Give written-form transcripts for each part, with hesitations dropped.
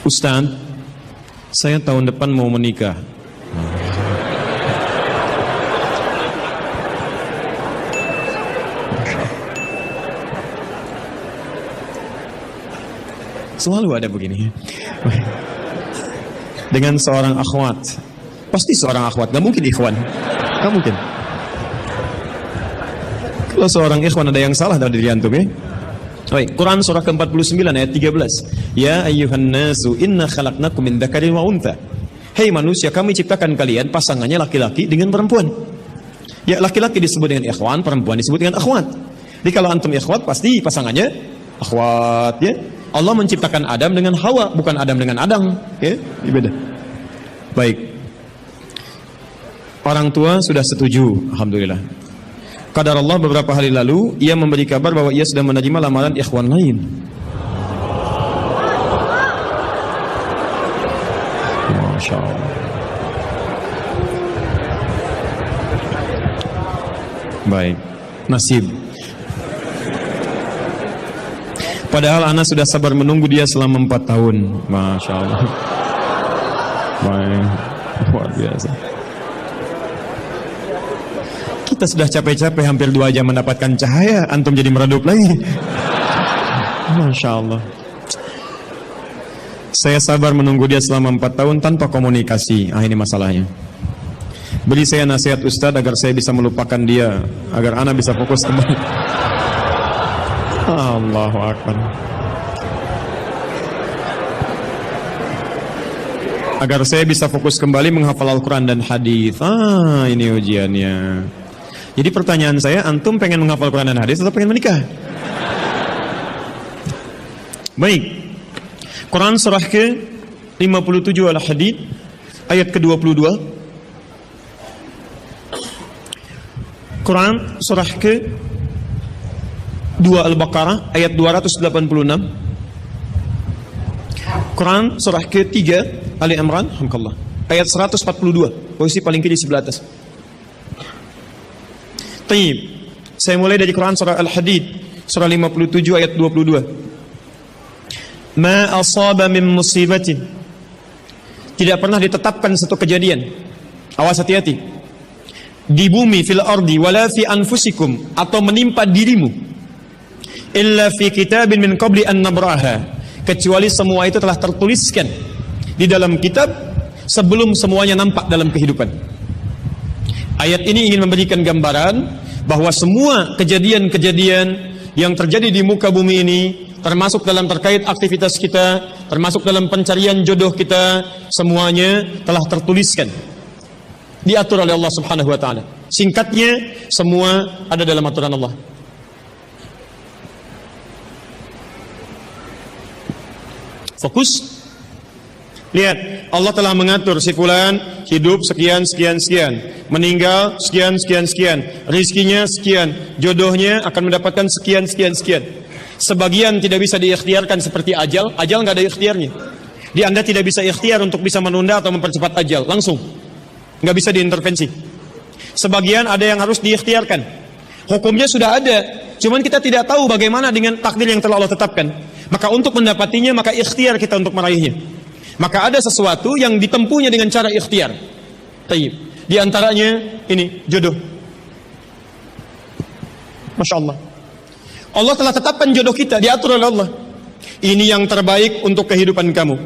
Ustaz, saya tahun depan mau menikah. Selalu ada begini. Dengan seorang akhwat. Pasti seorang akhwat, gak mungkin ikhwan. Gak mungkin. Kalau seorang ikhwan ada yang salah dari diri antum ya. Baik, Quran surah ke-49 ayat 13. Ya ayyuhan nasu inna khalaqnakum min dzakarin wa untha. Hei manusia, kami ciptakan kalian pasangannya laki-laki dengan perempuan. Ya, laki-laki disebut dengan ikhwan, perempuan disebut dengan akhwat. Jadi kalau antum ikhwat pasti pasangannya akhwat ya. Allah menciptakan Adam dengan Hawa, bukan Adam dengan Adam, ya, beda. Baik. Orang tua sudah setuju, alhamdulillah. Qadar Allah beberapa hari lalu ia memberi kabar bahwa ia sudah menerima lamaran ikhwan lain. Masya Allah. Baik, nasib. Padahal anak sudah sabar menunggu dia selama 4 tahun. Masya Allah. Baik, luar biasa. Kita sudah capek-capek hampir 2 jam mendapatkan cahaya, antum jadi meredup lagi. Masya Allah. Saya sabar menunggu dia selama 4 tahun tanpa komunikasi. Ini masalahnya. Beri saya nasihat Ustadz agar saya bisa melupakan dia, agar anak bisa fokus kembali. Allahu Akbar. Agar saya bisa fokus kembali menghafal Al-Quran dan hadis. Ini ujiannya. Jadi pertanyaan saya, antum pengen menghafal Al-Quran dan hadis atau pengen menikah? Baik. Quran surah ke-57 Al-Hadid ayat ke-22. Quran surah ke-2 Al-Baqarah ayat 286. Quran surah ke-3 Ali Imran alhamdulillah ayat 142, posisi paling kiri sebelah atas. Taib. Saya mulai dari Quran surah Al-Hadid surah 57 ayat 22. Ma asaba min musibatin. Tidak pernah ditetapkan satu kejadian. Awas, hati-hati. Di bumi fil ardi wala fi anfusikum, atau menimpa dirimu, illa fi kitabin min qabli an nabraha, kecuali semua itu telah tertuliskan di dalam kitab sebelum semuanya nampak dalam kehidupan. Ayat ini ingin memberikan gambaran bahwa semua kejadian-kejadian yang terjadi di muka bumi ini, termasuk dalam terkait aktivitas kita, termasuk dalam pencarian jodoh kita, semuanya telah tertuliskan, diatur oleh Allah Subhanahu wa taala. Singkatnya, semua ada dalam aturan Allah. Fokus. Lihat, Allah telah mengatur si fulan hidup sekian, meninggal sekian, rizkinya sekian, jodohnya akan mendapatkan sekian. Sebagian tidak bisa diikhtiarkan seperti ajal nggak ada ikhtiarnya. Di Anda tidak bisa ikhtiar untuk bisa menunda atau mempercepat ajal, langsung. Nggak bisa diintervensi. Sebagian ada yang harus diikhtiarkan. Hukumnya sudah ada, cuman kita tidak tahu bagaimana dengan takdir yang telah Allah tetapkan. Maka untuk mendapatinya, maka ikhtiar kita untuk meraihnya. Maka ada sesuatu yang ditempuhnya dengan cara ikhtiar. Taib. Di antaranya ini jodoh. Masya Allah. Allah telah tetapkan jodoh kita, diatur oleh Allah. Ini yang terbaik untuk kehidupan kamu.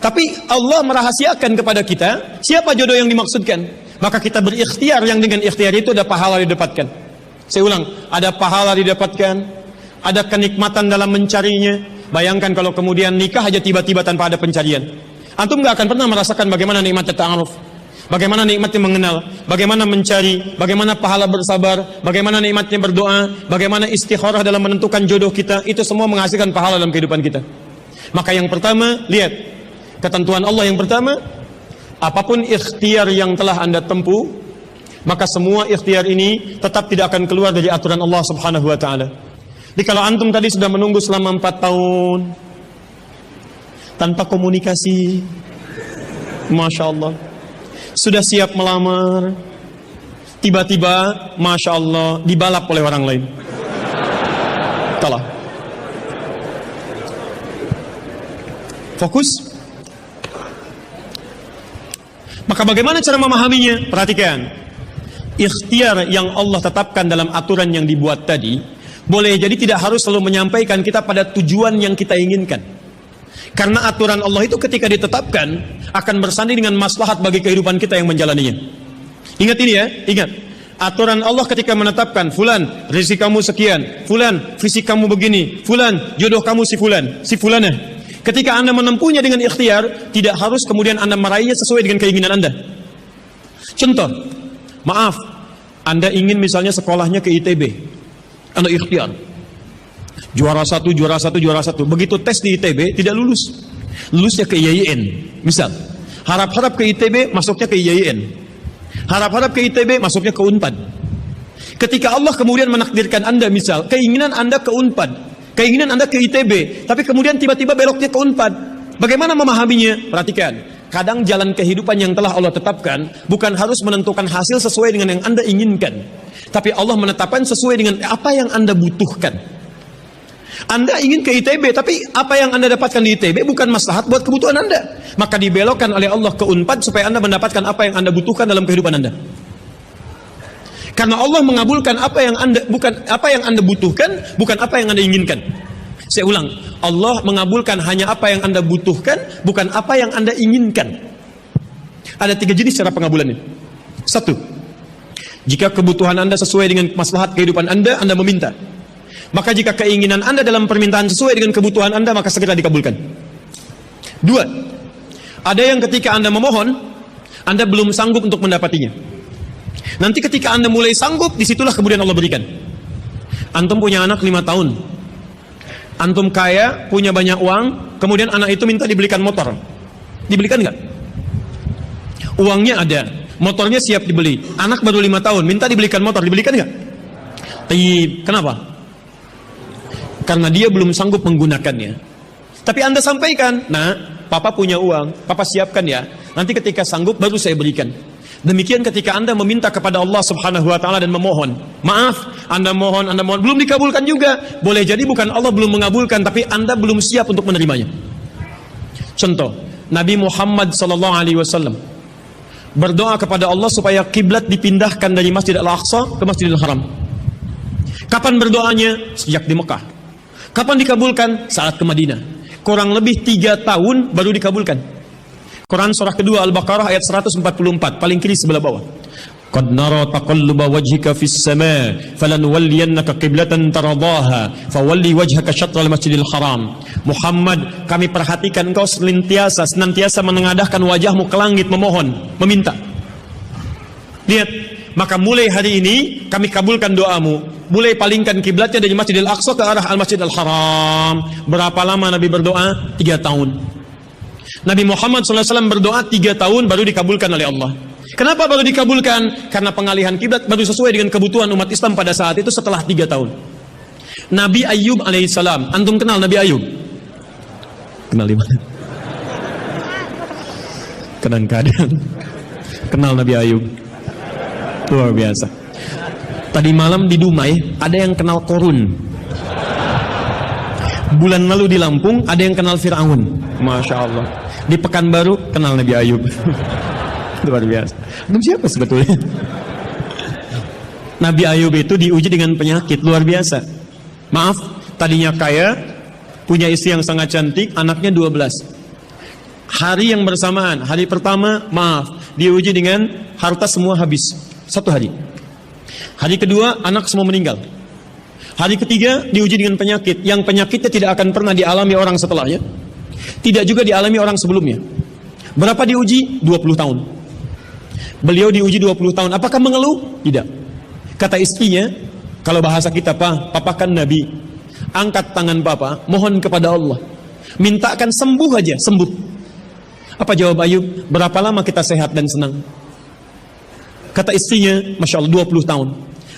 Tapi Allah merahasiakan kepada kita siapa jodoh yang dimaksudkan. Maka kita berikhtiar, yang dengan ikhtiar itu ada pahala didapatkan. Saya ulang, ada pahala didapatkan, ada kenikmatan dalam mencarinya. Bayangkan kalau kemudian nikah aja tiba-tiba tanpa ada pencarian. Antum gak akan pernah merasakan bagaimana nikmatnya ta'aruf, bagaimana nikmatnya mengenal, bagaimana mencari, bagaimana pahala bersabar, bagaimana nikmatnya berdoa, bagaimana istikharah dalam menentukan jodoh kita. Itu semua menghasilkan pahala dalam kehidupan kita. Maka yang pertama, lihat ketentuan Allah yang pertama, apapun ikhtiar yang telah Anda tempuh, maka semua ikhtiar ini tetap tidak akan keluar dari aturan Allah Subhanahu wa taala. Jadi kalau antum tadi sudah menunggu selama 4 tahun tanpa komunikasi, Masya Allah, sudah siap melamar, tiba-tiba Masya Allah dibalap oleh orang lain, kalah. Fokus. Maka bagaimana cara memahaminya? Perhatikan. Ikhtiar yang Allah tetapkan dalam aturan yang dibuat tadi, boleh jadi tidak harus selalu menyampaikan kita pada tujuan yang kita inginkan. Karena aturan Allah itu ketika ditetapkan akan bersanding dengan maslahat bagi kehidupan kita yang menjalaninya. Ingat ini ya, ingat. Aturan Allah ketika menetapkan, fulan rezeki kamu sekian, fulan fisik kamu begini, fulan jodoh kamu si fulan, si fulanah. Ketika Anda menempuhnya dengan ikhtiar, tidak harus kemudian Anda meraihnya sesuai dengan keinginan Anda. Contoh, maaf, Anda ingin misalnya sekolahnya ke ITB, Anda ikhtiar. Juara satu. Begitu tes di ITB, tidak lulus. Lulusnya ke IAIN. Misal, harap-harap ke ITB, masuknya ke IAIN. Harap-harap ke ITB, masuknya ke UNPAD. Ketika Allah kemudian menakdirkan Anda, misal, keinginan Anda ke UNPAD, keinginan Anda ke ITB, tapi kemudian tiba-tiba beloknya ke UNPAD. Bagaimana memahaminya? Perhatikan. Kadang jalan kehidupan yang telah Allah tetapkan bukan harus menentukan hasil sesuai dengan yang Anda inginkan, tapi Allah menetapkan sesuai dengan apa yang Anda butuhkan. Anda ingin ke ITB, tapi apa yang Anda dapatkan di ITB bukan maslahat buat kebutuhan Anda. Maka dibelokkan oleh Allah ke UNPAD supaya Anda mendapatkan apa yang Anda butuhkan dalam kehidupan Anda. Karena Allah mengabulkan apa yang Anda butuhkan, bukan apa yang Anda inginkan. Saya ulang, Allah mengabulkan hanya apa yang Anda butuhkan, bukan apa yang Anda inginkan. Ada 3 jenis cara pengabulannya. 1. Jika kebutuhan Anda sesuai dengan maslahat kehidupan Anda meminta. Maka jika keinginan Anda dalam permintaan sesuai dengan kebutuhan Anda, maka segera dikabulkan. 2. Ada yang ketika Anda memohon, Anda belum sanggup untuk mendapatinya. Nanti ketika Anda mulai sanggup, disitulah kemudian Allah berikan. Antum punya anak 5 tahun. Antum kaya, punya banyak uang, kemudian anak itu minta dibelikan motor. Dibelikan nggak? Uangnya ada, motornya siap dibeli. Anak baru 5 tahun, minta dibelikan motor, dibelikan nggak? Kenapa? Karena dia belum sanggup menggunakannya. Tapi Anda sampaikan, nah, papa punya uang, papa siapkan ya. Nanti ketika sanggup baru saya berikan. Demikian ketika Anda meminta kepada Allah Subhanahu wa taala dan memohon. Maaf, Anda mohon, belum dikabulkan juga. Boleh jadi bukan Allah belum mengabulkan, tapi Anda belum siap untuk menerimanya. Contoh, Nabi Muhammad sallallahu alaihi wasallam berdoa kepada Allah supaya kiblat dipindahkan dari Masjid Al-Aqsa ke Masjidil Haram. Kapan berdoanya? Sejak di Mekah. Kapan dikabulkan? Saat ke Madinah. Kurang lebih 3 tahun baru dikabulkan. Quran surah kedua Al-Baqarah ayat 144, paling kiri sebelah bawah. Qad nara taqalluba wajhika fis sama' falanuwalliyannaka qiblatan taradaha fawalli wajhaka syatral Masjidil Haram. Muhammad, kami perhatikan engkau senantiasa menengadahkan wajahmu ke langit memohon, meminta. Lihat, maka mulai hari ini kami kabulkan doamu. Mulai palingkan kiblatnya dari Masjidil Aqsa ke arah Al-Masjid Al-Haram. Berapa lama Nabi berdoa? 3 tahun. Nabi Muhammad SAW berdoa 3 tahun baru dikabulkan oleh Allah. Kenapa baru dikabulkan? Karena pengalihan kiblat baru sesuai dengan kebutuhan umat Islam pada saat itu setelah 3 tahun. Nabi Ayub alaihissalam. Antum kenal Nabi Ayub? Kenal di mana? Kadang-kadang kenal Nabi Ayub. Luar biasa. Tadi malam di Dumai ada yang kenal Korun. Bulan lalu di Lampung ada yang kenal Fir'aun. Masya Allah. Di Pekanbaru kenal Nabi Ayub. Luar biasa. Itu siapa sebetulnya? Nabi Ayub itu diuji dengan penyakit luar biasa. Maaf, tadinya kaya, punya istri yang sangat cantik, anaknya 12. Hari yang bersamaan, hari pertama, maaf, diuji dengan harta semua habis. 1 hari. Hari kedua, anak semua meninggal. Hari ketiga, diuji dengan penyakit. Yang penyakitnya tidak akan pernah dialami orang setelahnya. Tidak juga dialami orang sebelumnya. Berapa diuji? 20 tahun. Beliau diuji 20 tahun. Apakah mengeluh? Tidak. Kata istrinya, kalau bahasa kita, papa kan Nabi. Angkat tangan papa, mohon kepada Allah. Mintakan sembuh aja, sembuh. Apa jawab Ayub? Berapa lama kita sehat dan senang? Kata istrinya, Masya Allah 20 tahun.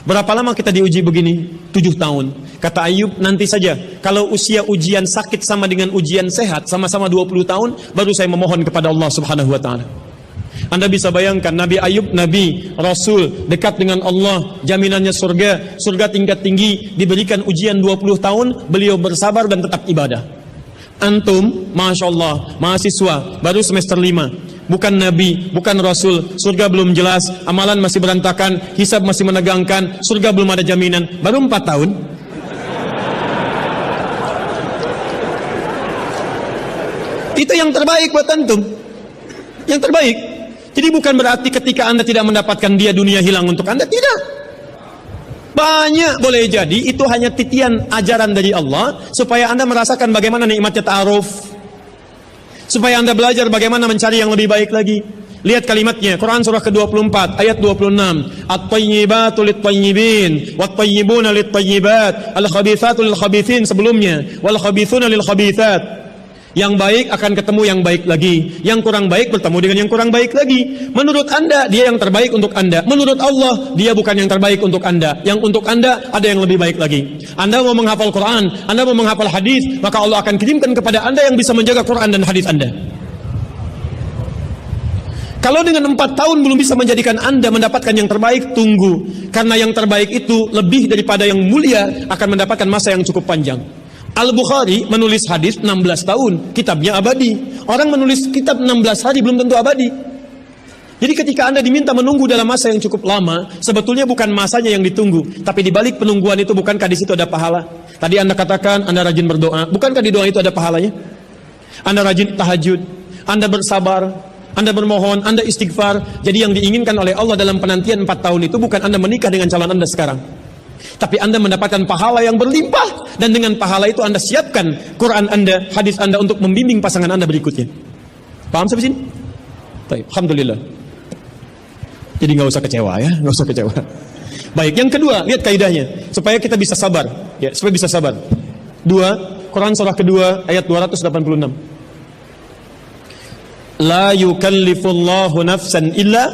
Berapa lama kita diuji begini? 7 tahun. Kata Ayub, nanti saja. Kalau usia ujian sakit sama dengan ujian sehat, sama-sama 20 tahun, baru saya memohon kepada Allah Subhanahu wa ta'ala. Anda bisa bayangkan, Nabi Ayub, Nabi, Rasul, dekat dengan Allah, jaminannya surga, surga tingkat tinggi, diberikan ujian 20 tahun, beliau bersabar dan tetap ibadah. Antum, Masya Allah, mahasiswa, baru semester 5, bukan nabi, bukan rasul, surga belum jelas, amalan masih berantakan, hisab masih menegangkan, surga belum ada jaminan, baru 4 tahun. Itu yang terbaik buat antum. Yang terbaik. Jadi bukan berarti ketika Anda tidak mendapatkan dia, dunia hilang untuk Anda, tidak. Banyak boleh jadi itu hanya titian ajaran dari Allah supaya Anda merasakan bagaimana nikmatnya ta'aruf, supaya Anda belajar bagaimana mencari yang lebih baik lagi. Lihat kalimatnya, Quran surah ke-24 ayat 26. At-tayyibatu lit-tayyibin wat-tayyibuna lit-tayyibat al-khabithatu lil-khabithin, sebelumnya wal khabithuna lil-khabithat. Yang baik akan ketemu yang baik lagi, yang kurang baik bertemu dengan yang kurang baik lagi. Menurut Anda dia yang terbaik untuk Anda, menurut Allah dia bukan yang terbaik untuk Anda. Yang untuk Anda ada yang lebih baik lagi. Anda mau menghafal Quran, Anda mau menghafal hadis, maka Allah akan kirimkan kepada Anda yang bisa menjaga Quran dan hadis Anda. Kalau dengan 4 tahun belum bisa menjadikan Anda mendapatkan yang terbaik, tunggu. Karena yang terbaik itu lebih daripada yang mulia akan mendapatkan masa yang cukup panjang. Al-Bukhari menulis hadis 16 tahun, kitabnya abadi. Orang menulis kitab 16 hari belum tentu abadi. Jadi ketika Anda diminta menunggu dalam masa yang cukup lama, sebetulnya bukan masanya yang ditunggu, tapi di balik penungguan itu bukankah di situ ada pahala? Tadi Anda katakan Anda rajin berdoa, bukankah di doa itu ada pahalanya? Anda rajin tahajud, Anda bersabar, Anda bermohon, Anda istighfar. Jadi yang diinginkan oleh Allah dalam penantian 4 tahun itu bukan Anda menikah dengan calon Anda sekarang, tapi Anda mendapatkan pahala yang berlimpah, dan dengan pahala itu Anda siapkan Quran Anda, hadis Anda untuk membimbing pasangan Anda berikutnya. Paham sampai sini? Baik, alhamdulillah. Jadi nggak usah kecewa ya, nggak usah kecewa. Baik, yang kedua, lihat kaidahnya supaya kita bisa sabar, ya, supaya bisa sabar. 2 Quran surah kedua ayat 286. La yukallifullahu nafsan illa,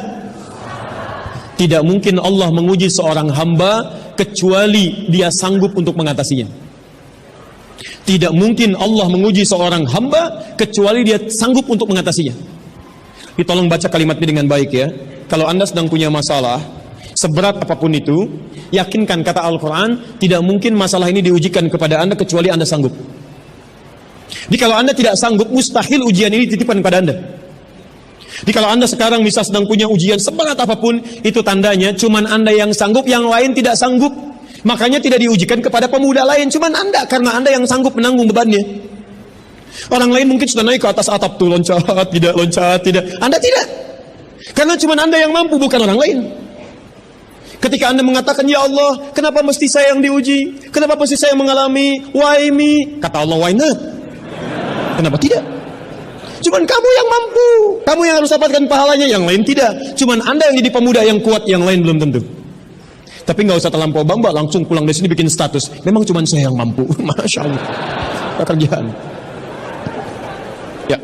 tidak mungkin Allah menguji seorang hamba kecuali dia sanggup untuk mengatasinya. Tidak mungkin Allah menguji seorang hamba kecuali dia sanggup untuk mengatasinya. Tolong baca kalimat ini dengan baik ya. Kalau Anda sedang punya masalah, seberat apapun itu, yakinkan kata Al-Quran, tidak mungkin masalah ini diujikan kepada Anda kecuali Anda sanggup. Jadi kalau Anda tidak sanggup, mustahil ujian ini dititipkan kepada Anda. Jadi kalau Anda sekarang misal sedang punya ujian seberat apapun, itu tandanya cuman Anda yang sanggup, yang lain tidak sanggup. Makanya tidak diujikan kepada pemuda lain, cuman Anda, karena Anda yang sanggup menanggung bebannya. Orang lain mungkin sudah naik ke atas atap tuh, loncat, tidak. Anda tidak. Karena cuman Anda yang mampu, bukan orang lain. Ketika Anda mengatakan, ya Allah, kenapa mesti saya yang diuji? Kenapa mesti saya yang mengalami? Why me? Kata Allah, why not? Kenapa tidak? Cuman kamu yang mampu, kamu yang harus dapatkan pahalanya, yang lain tidak. Cuman Anda yang jadi pemuda yang kuat, yang lain belum tentu. Tapi nggak usah terlampau bangga, langsung pulang dari sini bikin status. Memang cuman saya yang mampu, masya Allah. Pekerjaan. Ya.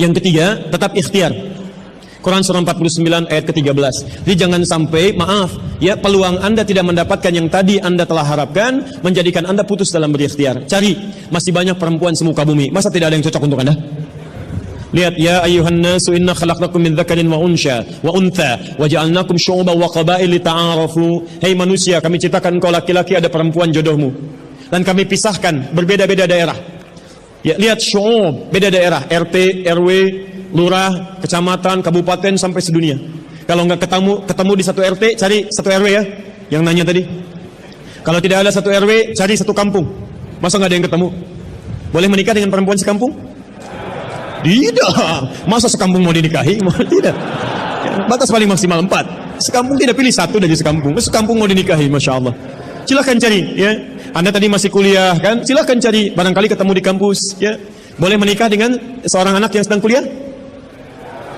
Yang ketiga, tetap ikhtiar. Quran surah 49 ayat ke-13. Jadi jangan sampai, maaf, ya, peluang Anda tidak mendapatkan yang tadi Anda telah harapkan, menjadikan Anda putus dalam berikhtiar. Cari, masih banyak perempuan semuka bumi. Masa tidak ada yang cocok untuk Anda? Lihat, ya ayyuhan nasu inna khalaqnakum min dzakarin wa untha wa ja'alnakum syu'uban wa qabail lita'arafu. Hei manusia, kami ciptakan engkau laki-laki, ada perempuan jodohmu. Dan kami pisahkan berbeda-beda daerah. Ya, lihat syu'ub, beda daerah, RT, RW, lurah, kecamatan, kabupaten, sampai sedunia. Kalau nggak ketemu di satu RT, cari satu RW ya, yang nanya tadi. Kalau tidak ada satu RW, cari satu kampung. Masa nggak ada yang ketemu? Boleh menikah dengan perempuan sekampung? Tidak. Masa sekampung mau dinikahi? Tidak. Batas paling maksimal 4. Sekampung tidak pilih satu dari sekampung. Sekampung mau dinikahi, masya Allah. Silahkan cari ya. Anda tadi masih kuliah kan? Silahkan cari. Barangkali ketemu di kampus ya. Boleh menikah dengan seorang anak yang sedang kuliah?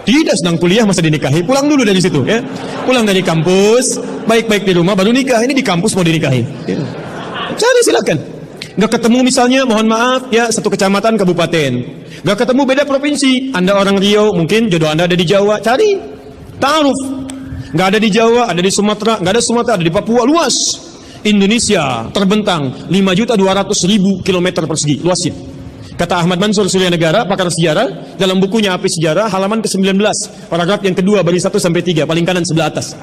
Tidak, sedang kuliah masa dinikahi. Pulang dulu dari situ ya. Pulang dari kampus, baik-baik di rumah baru nikah. Ini di kampus mau dinikahi ya. Cari silakan. Nggak ketemu misalnya, mohon maaf ya, satu kecamatan, kabupaten. Nggak ketemu, beda provinsi. Anda orang Riau, mungkin jodoh Anda ada di Jawa. Cari, ta'aruf. Nggak ada di Jawa, ada di Sumatera. Nggak ada Sumatera, ada di Papua. Luas. Indonesia terbentang 5.200.000 kilometer persegi luasnya. Kata Ahmad Mansur Surya Negara, pakar sejarah, dalam bukunya Api Sejarah, halaman ke-19, paragraf yang kedua, baris 1 sampai 3, paling kanan sebelah atas.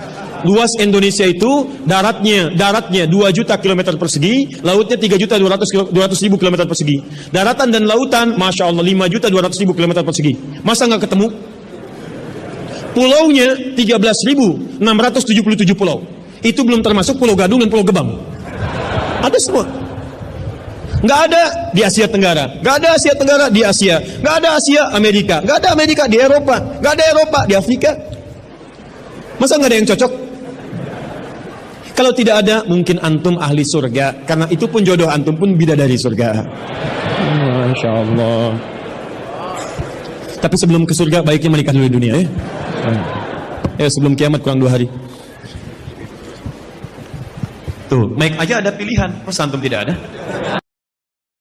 Luas Indonesia itu daratnya 2 juta kilometer persegi, lautnya 3.200.000 kilometer persegi. Daratan dan lautan, masya Allah 5.200.000 kilometer persegi. Masa nggak ketemu? Pulaunya 13.677 pulau. Itu belum termasuk Pulau Gadung dan Pulau Gebang. Ada semua. Nggak ada di Asia Tenggara, nggak ada Asia Tenggara di Asia, nggak ada Asia Amerika, nggak ada Amerika di Eropa, nggak ada Eropa di Afrika. Masa nggak ada yang cocok? Kalau tidak ada, mungkin antum ahli surga, karena itu pun jodoh antum pun bidadari surga. Masya Allah. Tapi sebelum ke surga, baiknya menikah dulu di dunia ya. Ya sebelum kiamat kurang 2 hari. Tuh, baik aja ada pilihan, masa antum tidak ada?